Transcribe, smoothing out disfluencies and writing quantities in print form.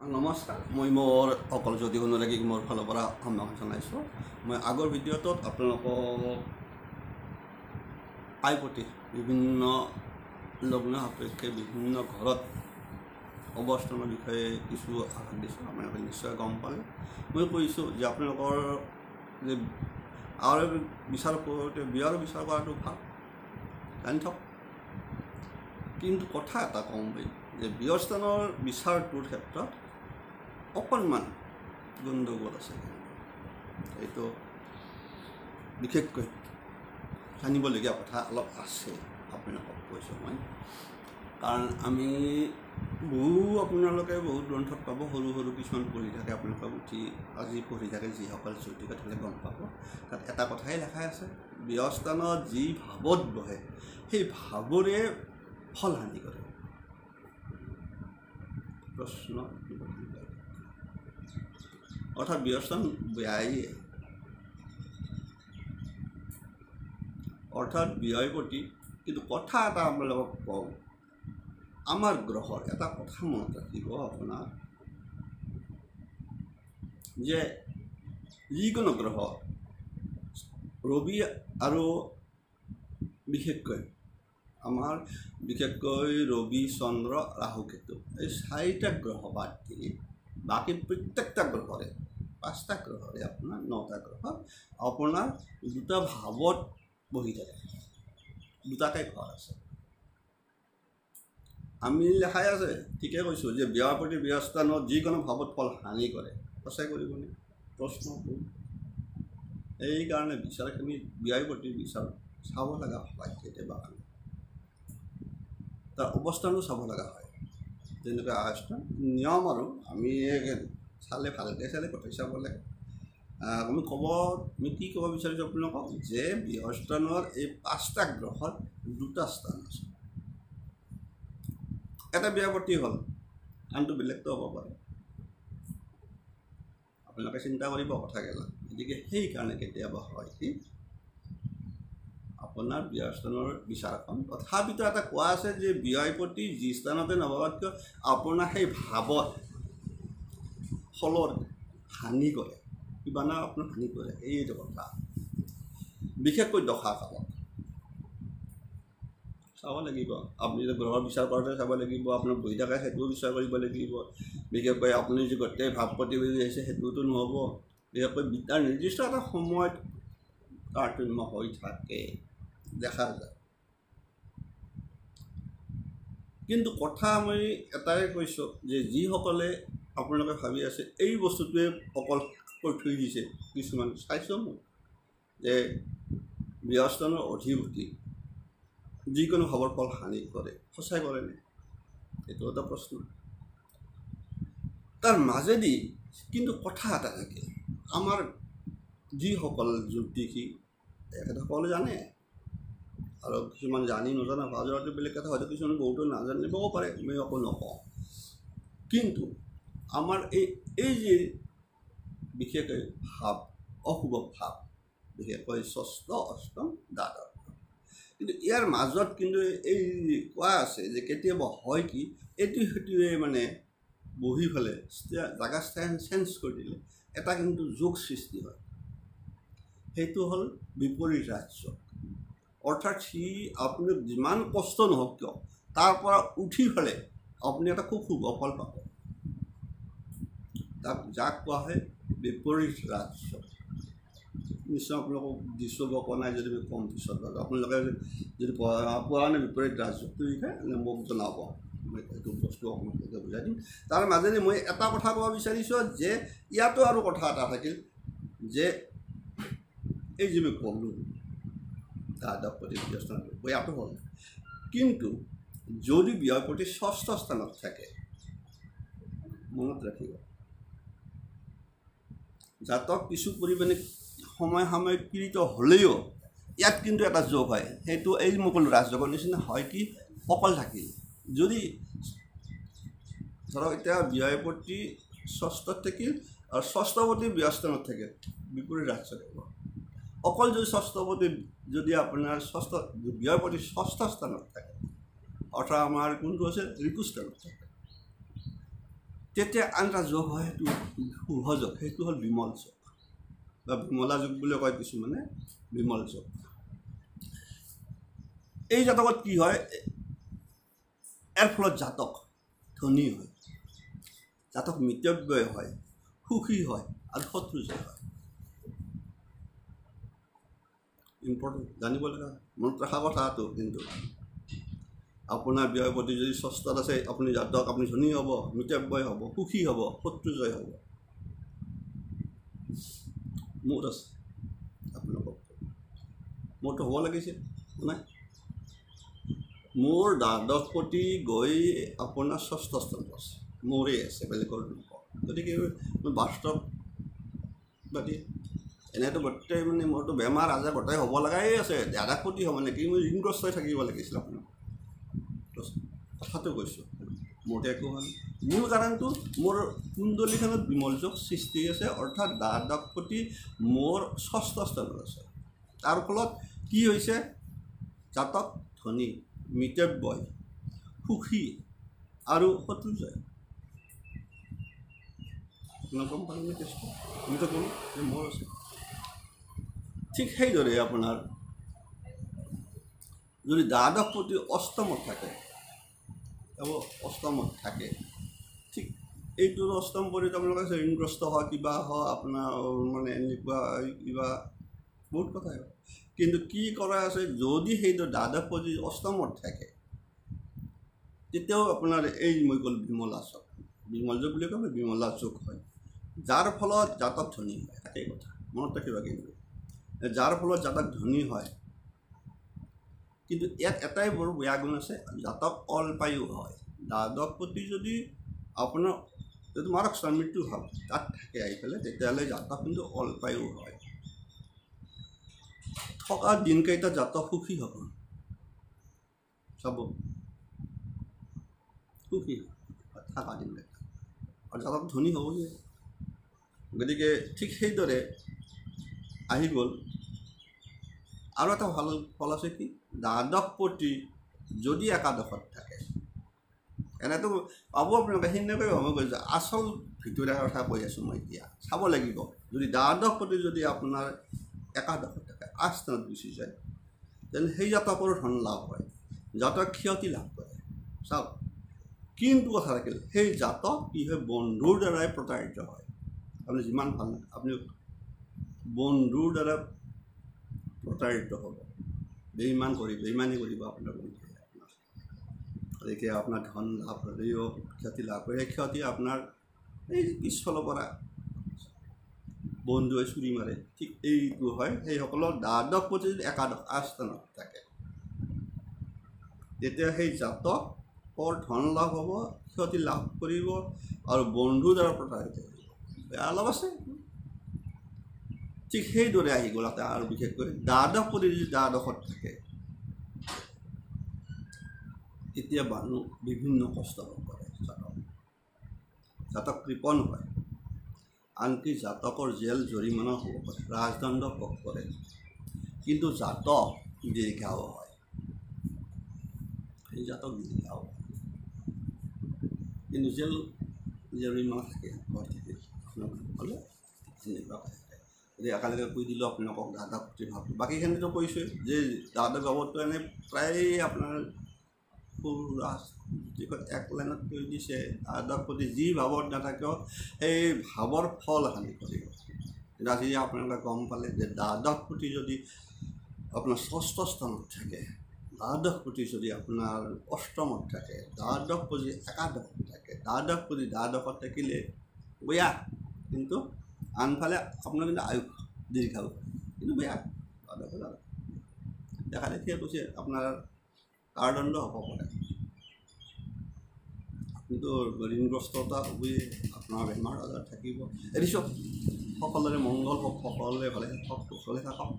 নমস্কাৰ মই মোৰ অকল যদি অনুৰাগী মোৰ ফালৰ পৰা সম্মান জনাইছোঁ। মই আগৰ ভিডিঅ'টোত আপোনালোকক আইপতি বিভিন্ন লগ্ন সাপেক্ষে বিভিন্ন ঘৰত অৱস্থানৰ বিষয়ে কিছু আভাস দিছোঁ। আপোনালোকে নিশ্চয় গম পালে। মই কৈছোঁ যে আপোনালোকৰ যে আৰু বিচাৰ কৰোঁতে বিয়াৰ বিচাৰ কৰাটো ভাল জানি থওক, কিন্তু কথা এটা কম যে বিয়স্থানৰ বিচাৰটোৰ ক্ষেত্ৰত অকণমান গণ্ডগোল আছে। এইটো বিশেষকৈ জানিবলগীয়া কথা অলপ আছে আপোনালোকক কৈছোঁ মই। কাৰণ আমি আপোনালোকে বহুত গ্ৰন্থত পাব, সৰু সৰু কিছুমান পঢ়ি থাকে, আপোনালোকে উঠি আজি পঢ়ি থাকে যিসকল চৌতিকা থ'লে গম পাব। তাত এটা কথাই লেখা আছে, বিয়স্থানত যি ভাৱত বহে সেই ভাৱৰে ফল হানি কৰে। প্ৰশ্ন অৰ্থাৎ বিয়স্থান বেয়াই, অৰ্থাৎ ব্যয় প্ৰতি। কিন্তু কথা এটা আপোনালোকক কওঁ, আমাৰ গ্ৰহৰ এটা কথা মনত ৰাখিব আপোনাৰ, যে যিকোনো গ্ৰহ ৰবি আৰু বিশেষকৈ ৰবি, চন্দ্ৰ, ৰাহু, কেতু এই চাৰিটা গ্ৰহ বাদ দি বাকী প্ৰত্যেকটা গ্ৰহৰে 5টা গ্ৰহৰে আপোনাৰ 9টা গ্ৰহ আপোনাৰ দুটা ভাৱত বহি থাকে, দুটাকৈ ঘৰ আছে। আমি লেখাই আছে, ঠিকে কৈছোঁ যে বিয়াৰ প্ৰতি বিয়স্থানত যিকোনো ভাৱত ফল হানি কৰে। সঁচাই কৰিবনে? প্ৰশ্ন এইকাৰণে বিচাৰখিনি বিয়াৰ প্ৰতি বিচাৰ চাব লগা হয়। কেতিয়াবা তাৰ অৱস্থানো চাব লগা হয়। যেনেকৈ নিয়ম আৰু আমি চালে ভালকৈ চালে কথাই চাব লাগে। আমি কি ক'ব বিচাৰিছোঁ আপোনালোকক, যে বিয়স্থানৰ এই 5টা গ্ৰহৰ 2টা স্থান আছে। এটা বিয়াৰ প্ৰতি হ'ল, আনটো বেলেগটো হ'ব পাৰে। আপোনালোকে চিন্তা কৰিব কথাগেলা। গতিকে সেইকাৰণে কেতিয়াবা হয় কি আপোনাৰ বিয়স্থানৰ বিচাৰখন, তথাপিতো এটা কোৱা আছে যে ব্যয় প্ৰতি যি স্থানতে নভবাত কিয় আপোনাৰ সেই ভাৱত ফলৰ হানি কৰে, কিবা না আপোনাৰ হানি কৰে। এইটো কথা বিশেষকৈ দশা কালত চাব লাগিব। আপুনি যে গ্ৰহৰ বিচাৰ কৰোঁতে চাব লাগিব, আপোনাৰ বহি থাকে সেইটোও বিচাৰ কৰিব লাগিব। বিশেষকৈ আপুনি যে গোটেই ভাৱপতি হৈ আহিছে সেইটোতো নহ'ব। বিশেষকৈ তাৰ নিৰ্দিষ্ট এটা সময়ত তাৰতম্য হৈ থাকে, দেখা যায়। কিন্তু কথা মই এটাই কৈছোঁ, যে যিসকলে আপোনালোকে ভাবি আছে এই বস্তুটোৱে অকল কৈ থৈ দিছে, কিছুমান চাইছোঁ মই যে বিয়স্থানৰ অধিপতি যিকোনো ভাৱৰ ফল হানি কৰে। সঁচাই কৰেনে? এইটো এটা প্ৰশ্ন। তাৰ মাজেদি কিন্তু কথা এটা থাকে, আমাৰ যিসকল জ্যোতিষী তেখেতসকলে জানে, আৰু কিছুমান জানি নজনা ভাজৰাটো বেলেগ কথা, হয়তো কিছুমান বহুতো নাজানিবও পাৰে, মই একো নকওঁ। কিন্তু আমাৰ এই যে বিশেষকৈ ভাৱ, অশুভ ভাৱ, বিশেষকৈ ষষ্ঠ, অষ্টম, দ্বাদশ, কিন্তু ইয়াৰ মাজত কিন্তু এই কোৱা আছে যে কেতিয়াবা হয় কি সেইটোৱে মানে বহি পেলাই জাগা চেঞ্জ কৰি দিলে এটা কিন্তু যোগ সৃষ্টি হয়। সেইটো হ'ল বিপৰীত ৰাজ্য। অৰ্থাৎ সি আপুনি যিমান কষ্ট নহওক কিয় তাৰ পৰা উঠি পেলাই আপুনি এটা খুব শুভ ফল পাব। যাক কোৱা হয় বিপৰীত ৰাজ্য। নিশ্চয় আপোনালোকক দিছোঁ বা কোৱা নাই যদি কম পিছত বাৰু আপোনালোকে যদি পোৱা নাই বিপৰীত ৰাজ্যটো বিষয়ে মোক জনাব, মই সেইটো বস্তু আপোনালোকে বুজাই দিম। তাৰ মাজেদি মই এটা কথা ক'ব বিচাৰিছোঁ যে ইয়াতো আৰু কথা এটা থাকিল, যে এই যে মই ক'লোঁ দ্বাদশ প্ৰতি বিয়স্থান বেয়াটো হ'ল, কিন্তু যদি ব্যয় প্ৰতি 6ষ্ঠ স্থানত থাকে, মনত ৰাখিব জাতক কিছু পৰিমাণে সাময়িক পীড়িত হ'লেও ইয়াত কিন্তু এটা যোগ হয়। সেইটো এই মই ক'লোঁ ৰাজযোগৰ নিচিনা হয় কি অকল থাকিল। যদি ধৰক এতিয়া ব্যয় প্ৰতি 6ষ্ঠত থাকিল আৰু 6ষ্ঠপতি ব্যস্থানত থাকিল, বিপৰীত ৰাজ্য থাকিব। অকল যদি 6ষ্ঠপতি যদি আপোনাৰ ব্যয় প্ৰতি 6ষ্ঠ স্থানত থাকে, অৰ্থাৎ আমাৰ কোনটো আছে ঋতুস্থানত থাকে, তেতিয়া আন এটা যোগ হয়, সেইটো শুভ যোগ, সেইটো হ'ল বিমল যোগ বা বিমলা যোগ বুলি কয় কিছুমানে, বিমল যোগ। এই জাতকত কি হয়, ইয়াৰ ফলত জাতক ধনী হয়, জাতক মিতব্যয় হয়, সুখী হয় আৰু শত্ৰুজয় হয়। ইম্পৰ্টেণ্ট, জানিব লগা, মনত ৰখা কথাটো। কিন্তু আপোনাৰ ব্যয়পতি যদি ষষ্ঠত আছে, আপুনি জাতক, আপুনি ধনী হ'ব, মিতব্যয় হ'ব, সুখী হ'ব, শত্ৰুজয় হ'ব। মোৰ আছে, আপোনালোকক মোৰতো হ'ব লাগিছিল নাই। মোৰ দ্বাদশপতি গৈ আপোনাৰ ষষ্ঠ স্থানত আছে, মোৰেই আছে, বেলেগৰ নকওঁ। গতিকে বাস্তৱবাদী এনেইতো গোটেই মানে মোৰতো বেমাৰ আজাৰ গোটেই হ'ব লগাই আছে, দ্বাদশপতি হ'ব নেকি, মই ঋণগ্ৰস্ত হৈ থাকিব লাগিছিল। আপোনাক কথাটো কৈছোঁ, মোৰতো একো হোৱা নাই। মূল কাৰণটো মোৰ কুণ্ডলীখনত বিমল যোগ সৃষ্টি আছে, অৰ্থাৎ দ্বাদশপতি মোৰ ষষ্ঠ স্থানত আছে। তাৰ ফলত কি হৈছে, জাতক ধনী, মিতব্যয়, সুখী আৰু শত্ৰুজয়। আপোনাৰ গম পালে কেছটো, আমিতো ক'লোঁ যে মোৰ আছে। ঠিক সেইদৰে আপোনাৰ যদি দ্বাদশপতি অষ্টমত থাকে, অষ্টমত থাকে, ঠিক এইটো অষ্টম পৰি আপোনালোকে ঋণগ্ৰস্ত হয়, কিবা হয়, আপোনাৰ মানে এনেকুৱা কিবা বহুত কথা হয়। কিন্তু কি কৰা আছে, যদি সেইটো দ্বাদশপতি অষ্টমত থাকে, তেতিয়াও আপোনাৰ এই মই ক'লোঁ বিমলা যোগ, বিমল যোগ বুলি কয়, বিমলা যোগ হয়, যাৰ ফলত জাতক ধনী হয়। একেই কথা মনত ৰাখিবা। কিন্তু যাৰ ফলত জাতক ধনী হয়, কিন্তু ইয়াত এটাই বৰ বেয়া গুণ আছে, জাতক অল্পায়ু হয়। দ্বাদশপতি যদি আপোনাৰ যদি মাৰক মৃত্যু ভাৱ তাত থাকে আহি পেলাই, তেতিয়াহ'লে জাতক কিন্তু অল্পায়ু হয়। থকা দিনকেইটা জাতক সুখী হ'ব, চাব সুখী থকা দিনকেইটা, আৰু জাতক ধনী হ'বই। গতিকে ঠিক সেইদৰে আহি গ'ল। আৰু এটা ভাল ফল আছে কি, দ্বাদশপতি যদি একাদশত থাকে, এনেতো পাব আপোনালোকে, সেনেকৈ মই কৈছোঁ, আচল ভিতৰুৱা কথা কৈ আছোঁ মই এতিয়া। চাব লাগিব, যদি দ্বাদশপতি যদি আপোনাৰ একাদশত থাকে, আস্থানত গুচি যায়, তেনে সেই জাতকৰ ধন লাভ হয়, জাতক ক্ষতি লাভ কৰে। চাওক, কিন্তু কথা থাকিল, সেই জাতক কি হয়, বন্ধুৰ দ্বাৰাই প্ৰতাৰিত হয়। আপুনি যিমান ভাল, আপুনি বন্ধুৰ দ্বাৰা প্ৰতাৰিত হ'ব, বেইমান কৰিব, বেইমানি কৰিব আপোনাৰ বন্ধুৱে আপোনাক। গতিকে আপোনাৰ ধন লাভ হ'লেও ক্ষতি লাভ কৰে, সেই ক্ষতি আপোনাৰ এই পিছফালৰ পৰা বন্ধুৱে চুৰি মাৰে। ঠিক এইটো হয়, সেইসকলৰ দ্বাদশপতি যদি একাদশ আস্থানত থাকে, তেতিয়া সেই জাতকৰ ধন লাভ হ'ব, ক্ষতি লাভ কৰিব, আৰু বন্ধুৰ দ্বাৰা প্ৰতাৰিত কৰিব। বেয়া লাভ আছে। ঠিক সেইদৰে আহি গ'ল এটা, আৰু বিশেষকৈ দ্বাদশপতি যদি দ্বাদশত থাকে, তেতিয়া মানুহ বিভিন্ন কষ্ট ভোগ কৰে। জাতক কৃপণ হয়, আনকি জাতকৰ জেল জৰিমনা হ'ব পাৰে, ৰাজদণ্ড ভোগ কৰে। কিন্তু জাতক দীৰ্ঘায়ু হয়, সেই জাতক দীৰ্ঘায়ু হয়, কিন্তু জেল জৰিমনা থাকে, ভয় থাকে। আপোনালোকে এনেকুৱা থাকে। গতিকে একেলগে কৈ দিলোঁ আপোনালোকক দ্বাদশপতি ভাৱ। বাকীখিনিতো কৈছোঁৱে যে দ্বাদশ ভাৱটো এনেই প্ৰায় আপোনাৰ এক লাইনত কৈ দিছে, দ্বাদশপতি যি ভাৱত নাথাকেও সেই ভাৱৰ ফল হানি কৰিব। কিন্তু আজি আপোনালোকে গম পালে যে দ্বাদশপতি যদি আপোনাৰ ষষ্ঠ স্থানত থাকে, দ্বাদশপতি যদি আপোনাৰ অষ্টমত থাকে, দ্বাদশপতি একাদশত থাকে, দ্বাদশপতি দ্বাদশত থাকিলে বেয়া, কিন্তু আনফালে আপোনাৰ কিন্তু আয়ুস দীৰ্ঘায়ু, কিন্তু বেয়া। দেখা দেখিয়ে কৈছে আপোনাৰ কাৰদণ্ড হ'ব পাৰে, কিন্তু ঋণগ্ৰস্ততা হ'বই, আপোনাৰ বেমাৰ আজাৰ থাকিব। এৰি চব সকলোৰে মংগল হওক, সকলোৱে ভালে থাকক, কুশলে থাকক।